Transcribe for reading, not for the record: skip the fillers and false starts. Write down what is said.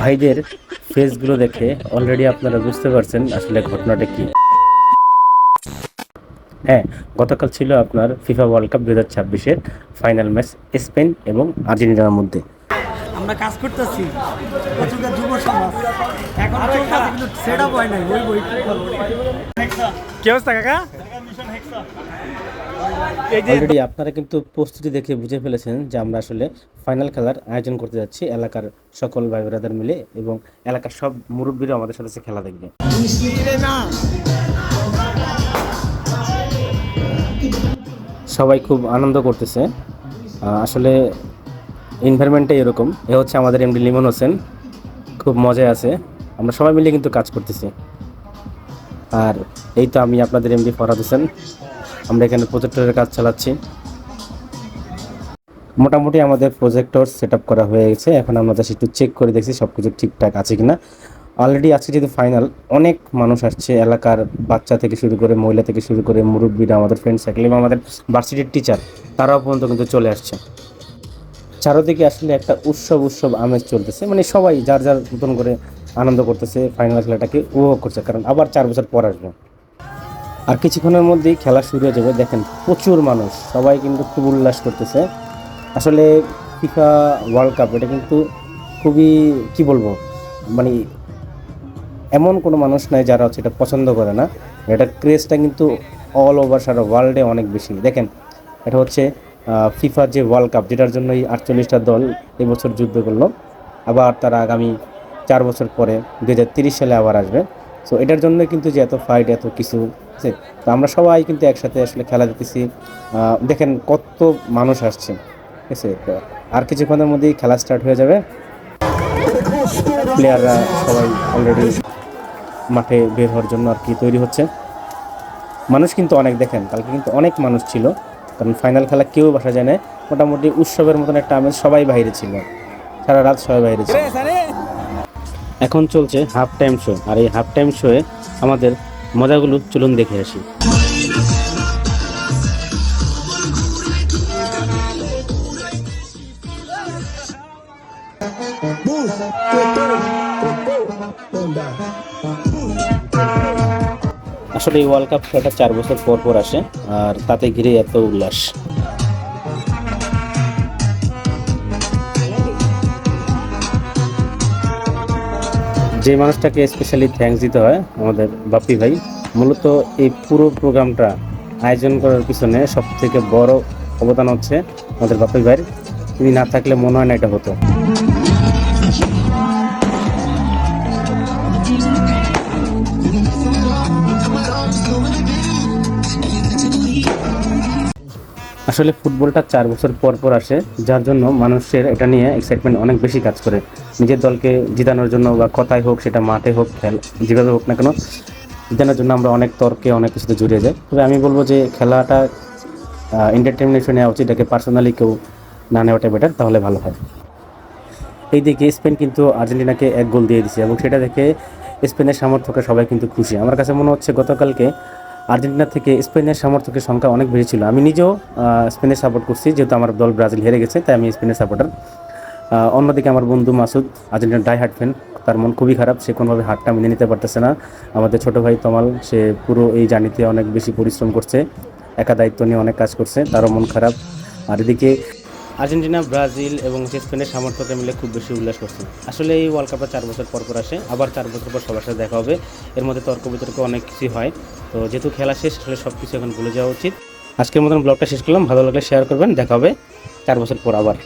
ভাইদের ফেসগুলো দেখে অলরেডি আপনারা বুঝতে পারছেন আসলে ঘটনাটা কি। হ্যাঁ, গতকাল ছিল আপনার ফিফা ওয়ার্ল্ড কাপ 2026-এর ফাইনাল ম্যাচ স্পেন এবং আর্জেন্টিনার মধ্যে। আমরা কাজ করতেছি পর্তুগাল যুব সমাজ এখন চলতেছে কিন্তু সেটআপ হয় নাই ওই কি অবস্থা কাকা? অলরেডি আপনারা কিন্তু প্রস্তুতি দেখে বুঝে ফেলেছেন যে আমরা আসলে ফাইনাল খেলার আয়োজন করতে যাচ্ছি এলাকার সকল ভাই ব্রাদার মিলে, এবং এলাকার সব মুরব্বীরা আমাদের সাথে খেলা দেখবে। সবাই খুব আনন্দ করতেছে। আসলে এনভায়রনমেন্টটা এরকম। এ হচ্ছে আমাদের এমডি লিমন হোসেন, খুব মজায় আছে। আমরা সবাই মিলে কিন্তু কাজ করতেছি। আর এই তো আমি আপনাদের এমডি ফরহাদ হোসেন, আমরা এখানে প্রজেক্টরের কাজ চালাচ্ছি। মোটামুটি আমাদের প্রজেক্টর সেট আপ করা হয়ে গেছে। এখন আমরা জাস্ট একটু চেক করে দেখছি সব কিছু ঠিকঠাক আছে কিনা। অলরেডি আজকে যেহেতু ফাইনাল, অনেক মানুষ আসছে, এলাকার বাচ্চা থেকে শুরু করে মহিলা থেকে শুরু করে মুরব্বীরা, আমাদের ফ্রেন্ড সার্কেল এবং আমাদের ভার্সিটির টিচার, তারাও পর্যন্ত কিন্তু চলে আসছে। চারদিকে আসলে একটা উৎসব আমেজ চলতেছে, মানে সবাই যার যার মতন করে আনন্দ করতেছে, ফাইনাল খেলাটাকে উপভোগ করছে, কারণ আবার 4 বছর পর আসবে। আর কিছুক্ষণের মধ্যেই খেলা শুরু হয়ে যাবে। দেখেন প্রচুর মানুষ, সবাই কিন্তু খুব উল্লাস করতেছে। আসলে ফিফা ওয়ার্ল্ড কাপ এটা কিন্তু খুবই কি বলবো, মানে এমন কোনো মানুষ নাই যারা হচ্ছে এটা পছন্দ করে না। এটা ক্রেজটা কিন্তু অল ওভার সারা ওয়ার্ল্ডে অনেক বেশি। দেখেন এটা হচ্ছে ফিফার যে ওয়ার্ল্ড কাপ, যেটার জন্য এই 48টা দল এবছর যুদ্ধ করলো, আবার তারা আগামী 4 বছর পরে 2030 সালে আবার আসবে। সো এটার জন্য কিন্তু যে এত ফাইট, এত কিছু আছে, তো আমরা সবাই কিন্তু একসাথে আসলে খেলা দেখতেছি। দেখেন কত মানুষ আসছে, ঠিক আছে। আর কিছুক্ষণের মধ্যেই খেলা স্টার্ট হয়ে যাবে। প্লেয়াররা সবাই অলরেডি মাঠে বের হওয়ার জন্য আর কি তৈরি হচ্ছে। মানুষ কিন্তু অনেক, দেখেন কালকে কিন্তু অনেক মানুষ ছিল, কারণ ফাইনাল খেলা কেউ বাসা যায় না। মোটামুটি উৎসবের মতন একটা আমেজ, সবাই বাইরে ছিল, সারা রাত সবাই বাইরে ছিল। এখন চলছে হাফ টাইম শো, আর এই হাফ টাইম শোয়ে আমাদের মজাগুলো চলুন দেখে আসি। আসলে এই ওয়ার্ল্ড কাপ খেলাটা 4 বছর পর পর আসে, আর তাতে ঘিরে এত উল্লাস। যে মানুষটাকে স্পেশালি থ্যাঙ্কস দিতে হয়, আমাদের বাপ্পি ভাই। মূলত এই পুরো প্রোগ্রামটা আয়োজন করার পিছনে সব থেকে বড় অবদান হচ্ছে আমাদের বাপ্পি ভাইয়ের। তিনি না থাকলে মনে হয় না এটা হতো। আসলে ফুটবলটা 4 বছর পর পর আসে, যার জন্য মানুষের এটা নিয়ে এক্সাইটমেন্ট অনেক বেশি কাজ করে। নিজের দলকে জিতানোর জন্য, বা কথায় হোক, সেটা মাঠে হোক, যেভাবে হোক না কেন, জিতানোর জন্য আমরা অনেক তর্কে, অনেক কিছুতে জড়িয়ে যাই। তবে আমি বলবো যে খেলাটা এন্টারটেনমেন্ট নেওয়া উচিত, এটাকে পার্সোনালি কেউ না নেওয়াটা বেটার, তাহলে ভালো হয়। এই দিকে স্পেন কিন্তু আর্জেন্টিনাকে 1 গোল দিয়ে দিচ্ছে, এবং সেটা দেখে স্পেনের সমর্থকরা সবাই কিন্তু খুশি। আমার কাছে মনে হচ্ছে গতকালকে আর্জেন্টিনা থেকে স্পেনের সমর্থকের সংখ্যা অনেক বেশি ছিল। আমি নিজেও স্পেনের সাপোর্ট করছি, যেহেতু আমার দল ব্রাজিল হেরে গেছে, তাই আমি স্পেনের সাপোর্টার। অন্যদিকে আমার বন্ধু মাসুদ আর্জেন্টিনার ডাই হার্ট ফ্যান, তার মন খুবই খারাপ, সে কোনোভাবে হারটা মেনে নিতে পারতেছে না। আমাদের ছোটো ভাই তমাল, সে পুরো এই জার্নিতে অনেক বেশি পরিশ্রম করছে, একা দায়িত্ব নিয়ে অনেক কাজ করছে, তারও মন খারাপ। আর এদিকে আর্জেন্টিনা, ব্রাজিল এবং স্পেনের সমর্থকরা মিলে খুব বেশি উল্লাস করছে। আসলে এই ওয়ার্ল্ড কাপটা 4 বছর পর পর আসে, আবার 4 বছর পর সবার সাথে দেখা হবে। এর মধ্যে তর্ক বিতর্ক অনেক কিছু হয়, তো যেহেতু খেলা শেষ, আসলে সব কিছু এখন ভুলে যাওয়া উচিত। আজকের মতন ব্লগটা শেষ করলাম, ভালো লাগলে শেয়ার করবেন। দেখা হবে 4 বছর পর আবার।